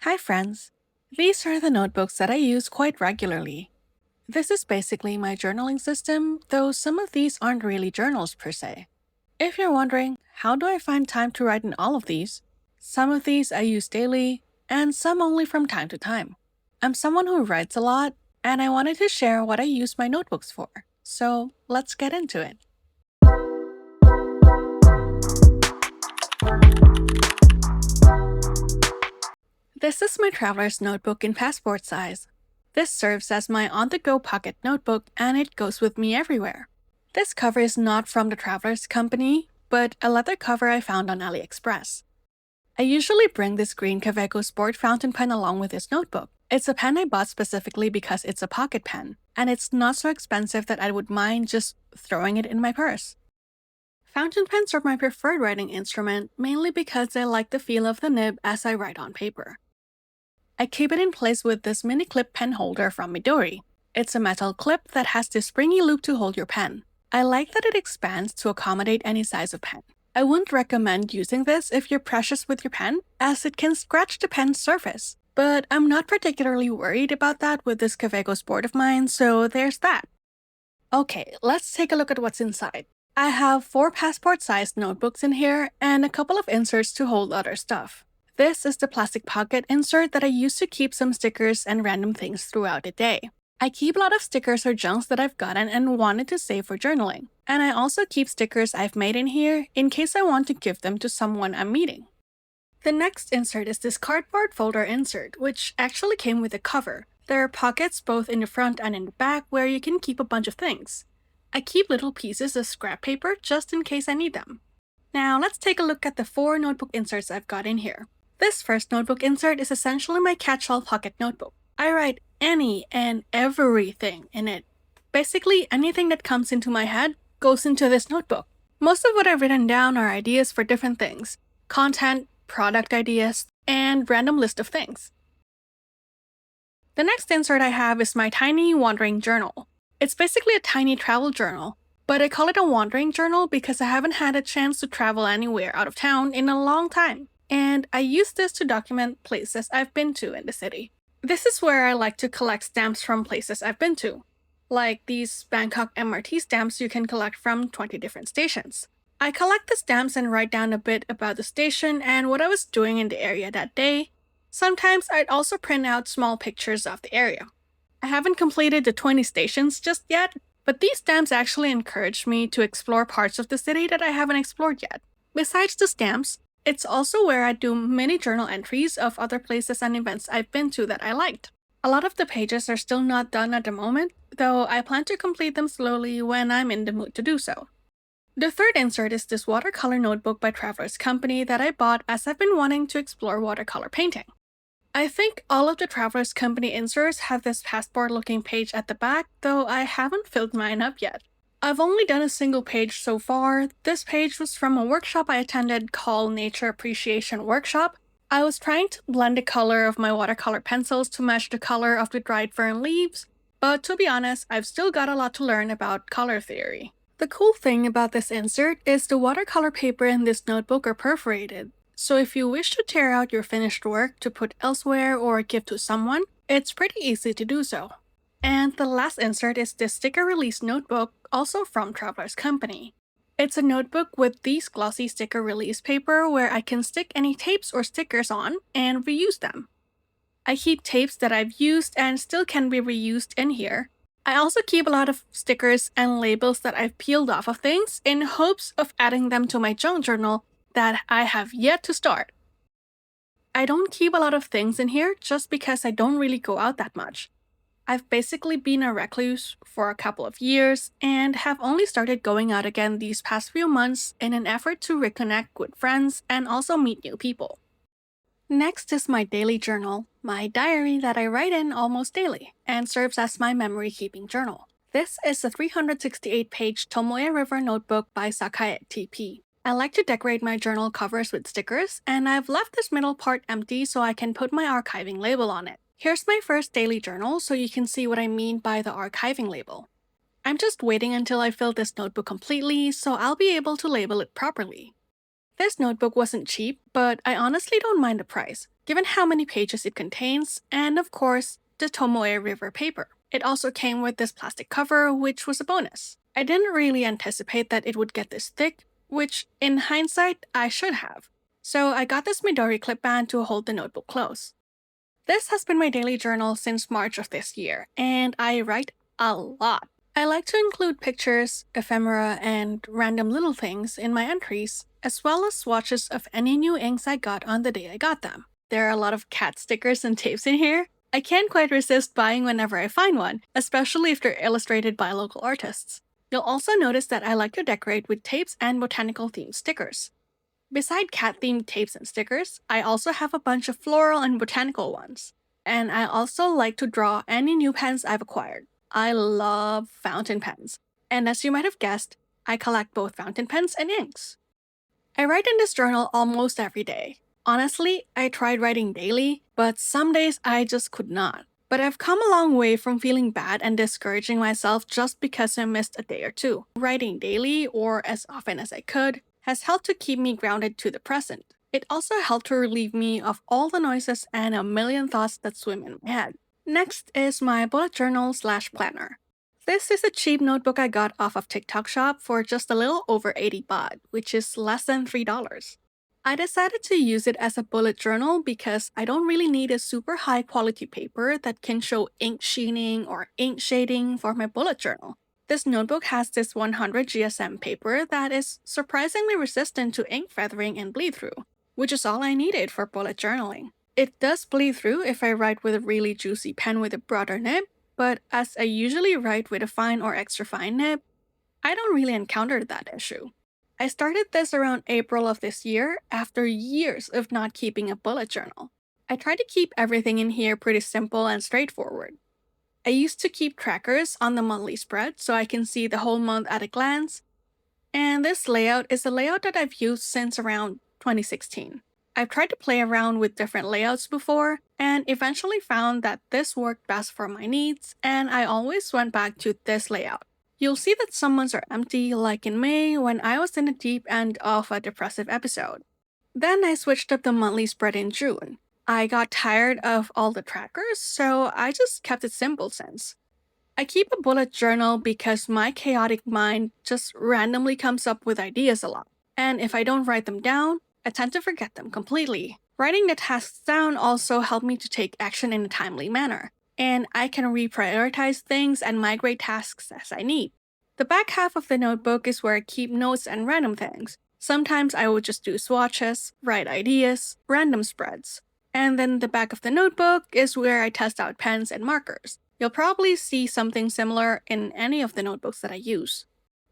Hi friends! These are the notebooks that I use quite regularly. This is basically my journaling system, though some of these aren't really journals per se. If you're wondering, how do I find time to write in all of these? Some of these I use daily, and some only from time to time. I'm someone who writes a lot, and I wanted to share what I use my notebooks for. So let's get into it. This is my traveler's notebook in passport size. This serves as my on-the-go pocket notebook and it goes with me everywhere. This cover is not from the Traveler's Company, but a leather cover I found on AliExpress. I usually bring this green Kaweco Sport fountain pen along with this notebook. It's a pen I bought specifically because it's a pocket pen, and it's not so expensive that I would mind just throwing it in my purse. Fountain pens are my preferred writing instrument, mainly because I like the feel of the nib as I write on paper. I keep it in place with this mini clip pen holder from Midori. It's a metal clip that has this springy loop to hold your pen. I like that it expands to accommodate any size of pen. I wouldn't recommend using this if you're precious with your pen, as it can scratch the pen's surface. But I'm not particularly worried about that with this Kaweco Sport of mine, so there's that. Okay, let's take a look at what's inside. I have 4 passport-sized notebooks in here, and a couple of inserts to hold other stuff. This is the plastic pocket insert that I use to keep some stickers and random things throughout the day. I keep a lot of stickers or junks that I've gotten and wanted to save for journaling. And I also keep stickers I've made in here in case I want to give them to someone I'm meeting. The next insert is this cardboard folder insert, which actually came with a cover. There are pockets both in the front and in the back where you can keep a bunch of things. I keep little pieces of scrap paper just in case I need them. Now let's take a look at the 4 notebook inserts I've got in here. This first notebook insert is essentially my catch-all pocket notebook. I write any and everything in it. Basically, anything that comes into my head goes into this notebook. Most of what I've written down are ideas for different things: content, product ideas, and random list of things. The next insert I have is my tiny wandering journal. It's basically a tiny travel journal, but I call it a wandering journal because I haven't had a chance to travel anywhere out of town in a long time. And I use this to document places I've been to in the city. This is where I like to collect stamps from places I've been to, like these Bangkok MRT stamps you can collect from 20 different stations. I collect the stamps and write down a bit about the station and what I was doing in the area that day. Sometimes I'd also print out small pictures of the area. I haven't completed the 20 stations just yet, but these stamps actually encouraged me to explore parts of the city that I haven't explored yet. Besides the stamps, it's also where I do mini journal entries of other places and events I've been to that I liked. A lot of the pages are still not done at the moment, though I plan to complete them slowly when I'm in the mood to do so. The third insert is this watercolor notebook by Traveler's Company that I bought as I've been wanting to explore watercolor painting. I think all of the Traveler's Company inserts have this passport-looking page at the back, though I haven't filled mine up yet. I've only done a single page so far. This page was from a workshop I attended called Nature Appreciation Workshop. I was trying to blend the color of my watercolor pencils to match the color of the dried fern leaves, but to be honest, I've still got a lot to learn about color theory. The cool thing about this insert is the watercolor paper in this notebook are perforated, so if you wish to tear out your finished work to put elsewhere or give to someone, it's pretty easy to do so. And the last insert is this sticker release notebook, also from Traveler's Company. It's a notebook with these glossy sticker release paper where I can stick any tapes or stickers on and reuse them. I keep tapes that I've used and still can be reused in here. I also keep a lot of stickers and labels that I've peeled off of things in hopes of adding them to my junk journal that I have yet to start. I don't keep a lot of things in here just because I don't really go out that much. I've basically been a recluse for a couple of years and have only started going out again these past few months in an effort to reconnect with friends and also meet new people. Next is my daily journal, my diary that I write in almost daily and serves as my memory-keeping journal. This is a 368-page Tomoe River notebook by Sakai TP. I like to decorate my journal covers with stickers, and I've left this middle part empty so I can put my archiving label on it. Here's my first daily journal so you can see what I mean by the archiving label. I'm just waiting until I fill this notebook completely so I'll be able to label it properly. This notebook wasn't cheap, but I honestly don't mind the price, given how many pages it contains, and of course, the Tomoe River paper. It also came with this plastic cover, which was a bonus. I didn't really anticipate that it would get this thick, which, in hindsight, I should have. So I got this Midori clip band to hold the notebook close. This has been my daily journal since March of this year, and I write a lot. I like to include pictures, ephemera, and random little things in my entries, as well as swatches of any new inks I got on the day I got them. There are a lot of cat stickers and tapes in here. I can't quite resist buying whenever I find one, especially if they're illustrated by local artists. You'll also notice that I like to decorate with tapes and botanical-themed stickers. Beside cat-themed tapes and stickers, I also have a bunch of floral and botanical ones. And I also like to draw any new pens I've acquired. I love fountain pens. And as you might have guessed, I collect both fountain pens and inks. I write in this journal almost every day. Honestly, I tried writing daily, but some days I just could not. But I've come a long way from feeling bad and discouraging myself just because I missed a day or two. Writing daily, or as often as I could, has helped to keep me grounded to the present. It also helped to relieve me of all the noises and a million thoughts that swim in my head. Next is my bullet journal / planner. This is a cheap notebook I got off of TikTok shop for just a little over 80 baht, which is less than $3. I decided to use it as a bullet journal because I don't really need a super high quality paper that can show ink sheening or ink shading for my bullet journal. This notebook has this 100 GSM paper that is surprisingly resistant to ink feathering and bleed through, which is all I needed for bullet journaling. It does bleed through if I write with a really juicy pen with a broader nib, but as I usually write with a fine or extra fine nib, I don't really encounter that issue. I started this around April of this year after years of not keeping a bullet journal. I try to keep everything in here pretty simple and straightforward. I used to keep trackers on the monthly spread so I can see the whole month at a glance, and this layout is a layout that I've used since around 2016. I've tried to play around with different layouts before, and eventually found that this worked best for my needs, and I always went back to this layout. You'll see that some months are empty, like in May when I was in the deep end of a depressive episode. Then I switched up the monthly spread in June. I got tired of all the trackers, so I just kept it simple since. I keep a bullet journal because my chaotic mind just randomly comes up with ideas a lot, and if I don't write them down, I tend to forget them completely. Writing the tasks down also helped me to take action in a timely manner, and I can reprioritize things and migrate tasks as I need. The back half of the notebook is where I keep notes and random things. Sometimes I will just do swatches, write ideas, random spreads. And then the back of the notebook is where I test out pens and markers. You'll probably see something similar in any of the notebooks that I use.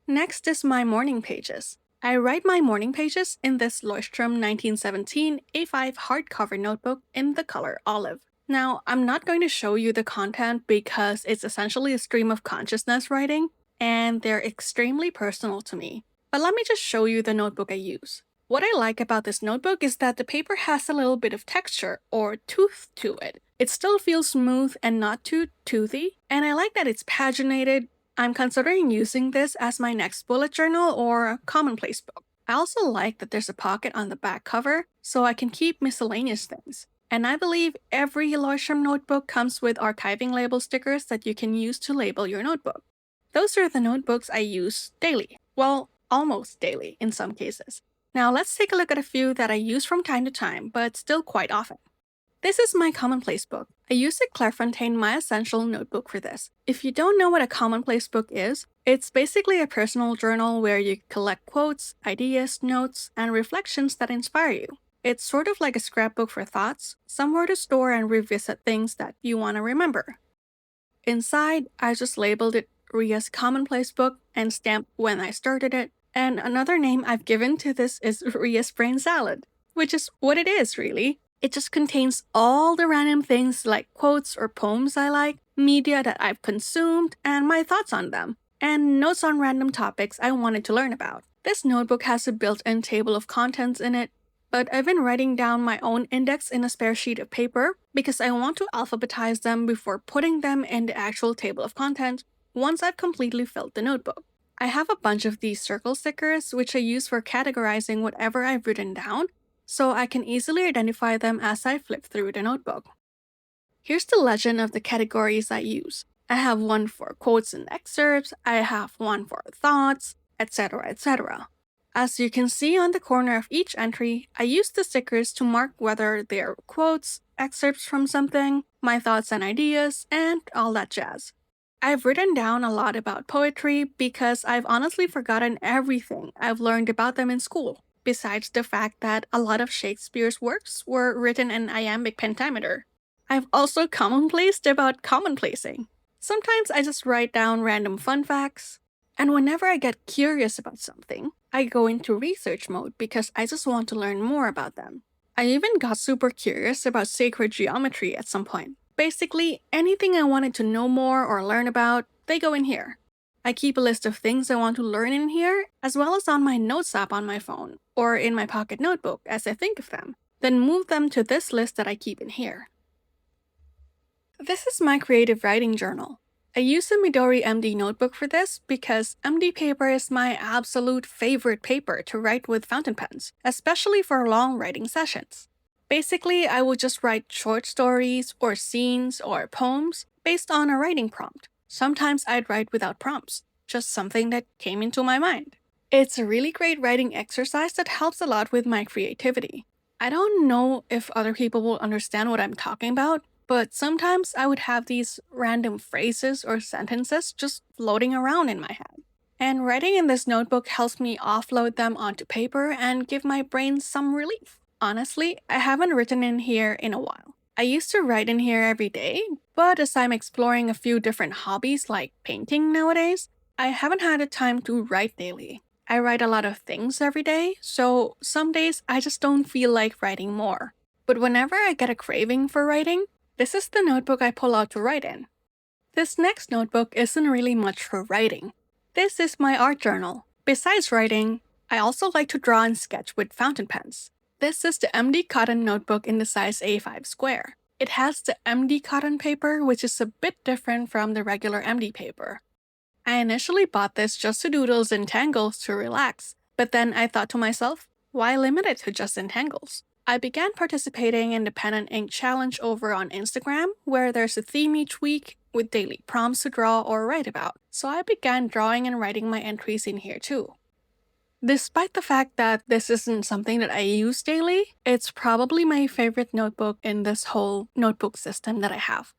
Next is my morning pages. I write my morning pages in this Leuchtturm 1917 A5 hardcover notebook in the color olive. Now, I'm not going to show you the content because it's essentially a stream of consciousness writing, and they're extremely personal to me. But let me just show you the notebook I use. What I like about this notebook is that the paper has a little bit of texture or tooth to it. It still feels smooth and not too toothy, and I like that it's paginated. I'm considering using this as my next bullet journal or Commonplace Book. I also like that there's a pocket on the back cover so I can keep miscellaneous things. And I believe every Leuchtturm notebook comes with archiving label stickers that you can use to label your notebook. Those are the notebooks I use daily. Well, almost daily in some cases. Now let's take a look at a few that I use from time to time, but still quite often. This is my Commonplace Book. I use a Clairefontaine My Essential notebook for this. If you don't know what a Commonplace Book is, it's basically a personal journal where you collect quotes, ideas, notes, and reflections that inspire you. It's sort of like a scrapbook for thoughts, somewhere to store and revisit things that you want to remember. Inside, I just labeled it Ria's Commonplace Book and stamped when I started it, and another name I've given to this is Ria's Brain Salad, which is what it is really. It just contains all the random things like quotes or poems I like, media that I've consumed, and my thoughts on them, and notes on random topics I wanted to learn about. This notebook has a built-in table of contents in it, but I've been writing down my own index in a spare sheet of paper because I want to alphabetize them before putting them in the actual table of contents once I've completely filled the notebook. I have a bunch of these circle stickers which I use for categorizing whatever I've written down, so I can easily identify them as I flip through the notebook. Here's the legend of the categories I use. I have one for quotes and excerpts, I have one for thoughts, etc., etc. As you can see on the corner of each entry, I use the stickers to mark whether they're quotes, excerpts from something, my thoughts and ideas, and all that jazz. I've written down a lot about poetry because I've honestly forgotten everything I've learned about them in school, besides the fact that a lot of Shakespeare's works were written in iambic pentameter. I've also commonplaced about commonplacing. Sometimes I just write down random fun facts, and whenever I get curious about something, I go into research mode because I just want to learn more about them. I even got super curious about sacred geometry at some point. Basically, anything I wanted to know more or learn about, they go in here. I keep a list of things I want to learn in here, as well as on my notes app on my phone, or in my pocket notebook as I think of them, then move them to this list that I keep in here. This is my creative writing journal. I use a Midori MD notebook for this because MD paper is my absolute favorite paper to write with fountain pens, especially for long writing sessions. Basically, I would just write short stories or scenes or poems based on a writing prompt. Sometimes I'd write without prompts, just something that came into my mind. It's a really great writing exercise that helps a lot with my creativity. I don't know if other people will understand what I'm talking about, but sometimes I would have these random phrases or sentences just floating around in my head. And writing in this notebook helps me offload them onto paper and give my brain some relief. Honestly, I haven't written in here in a while. I used to write in here every day, but as I'm exploring a few different hobbies like painting nowadays, I haven't had the time to write daily. I write a lot of things every day, so some days I just don't feel like writing more. But whenever I get a craving for writing, this is the notebook I pull out to write in. This next notebook isn't really much for writing. This is my art journal. Besides writing, I also like to draw and sketch with fountain pens. This is the MD cotton notebook in the size A5 square. It has the MD cotton paper, which is a bit different from the regular MD paper. I initially bought this just to doodles and tangles to relax, but then I thought to myself, why limit it to just entangles? I began participating in the pen and ink challenge over on Instagram, where there's a theme each week with daily prompts to draw or write about, so I began drawing and writing my entries in here too. Despite the fact that this isn't something that I use daily, it's probably my favorite notebook in this whole notebook system that I have.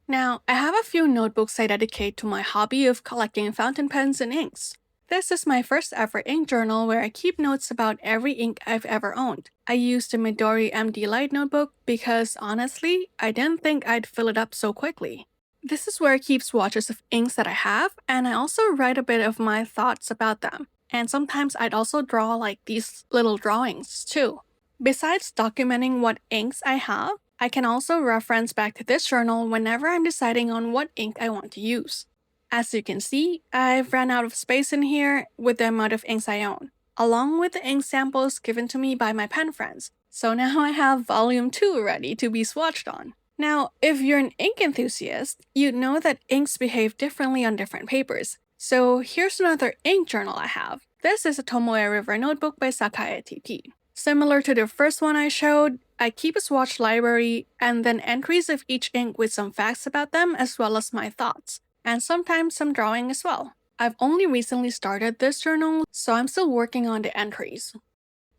Now, I have a few notebooks I dedicate to my hobby of collecting fountain pens and inks. This is my first ever ink journal where I keep notes about every ink I've ever owned. I used the Midori MD Light notebook because, honestly, I didn't think I'd fill it up so quickly. This is where I keep swatches of inks that I have, and I also write a bit of my thoughts about them. And sometimes I'd also draw like these little drawings too. Besides documenting what inks I have, I can also reference back to this journal whenever I'm deciding on what ink I want to use. As you can see, I've ran out of space in here with the amount of inks I own, along with the ink samples given to me by my pen friends. So now I have volume 2 ready to be swatched on. Now, if you're an ink enthusiast, you'd know that inks behave differently on different papers. So here's another ink journal I have. This is a Tomoe River notebook by Sakai TP. Similar to the first one I showed, I keep a swatch library and then entries of each ink with some facts about them as well as my thoughts, and sometimes some drawing as well. I've only recently started this journal, so I'm still working on the entries.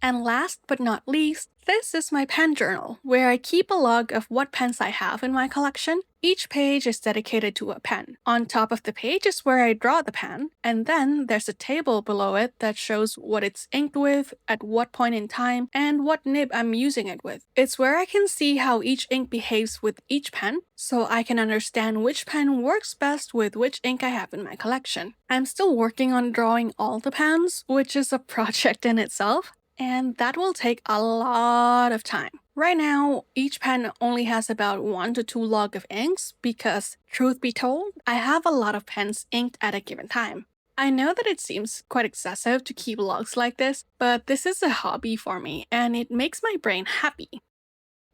And last but not least, this is my pen journal, where I keep a log of what pens I have in my collection. Each page is dedicated to a pen. On top of the page is where I draw the pen, and then there's a table below it that shows what it's inked with, at what point in time, and what nib I'm using it with. It's where I can see how each ink behaves with each pen, so I can understand which pen works best with which ink I have in my collection. I'm still working on drawing all the pens, which is a project in itself, and that will take a lot of time. Right now, each pen only has about 1 to 2 log of inks because, truth be told, I have a lot of pens inked at a given time. I know that it seems quite excessive to keep logs like this, but this is a hobby for me and it makes my brain happy.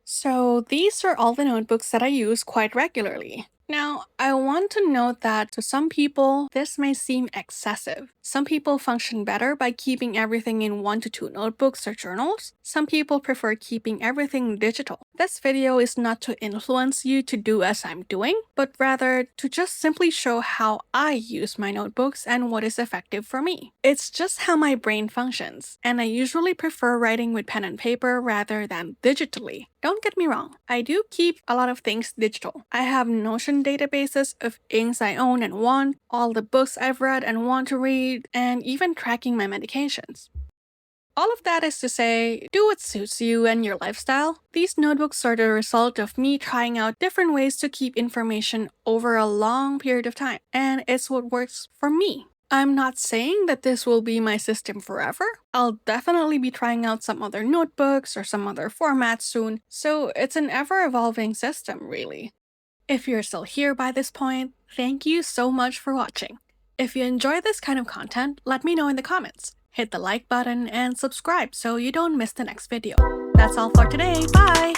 So these are all the notebooks that I use quite regularly. Now, I want to note that to some people, this may seem excessive. Some people function better by keeping everything in 1 to 2 notebooks or journals. Some people prefer keeping everything digital. This video is not to influence you to do as I'm doing, but rather to just simply show how I use my notebooks and what is effective for me. It's just how my brain functions, and I usually prefer writing with pen and paper rather than digitally. Don't get me wrong, I do keep a lot of things digital. I have Notion databases of inks I own and want, all the books I've read and want to read, and even tracking my medications. All of that is to say, do what suits you and your lifestyle. These notebooks are the result of me trying out different ways to keep information over a long period of time, and it's what works for me. I'm not saying that this will be my system forever. I'll definitely be trying out some other notebooks or some other formats soon, so it's an ever-evolving system, really. If you're still here by this point, thank you so much for watching. If you enjoy this kind of content, let me know in the comments. Hit the like button and subscribe so you don't miss the next video. That's all for today. Bye!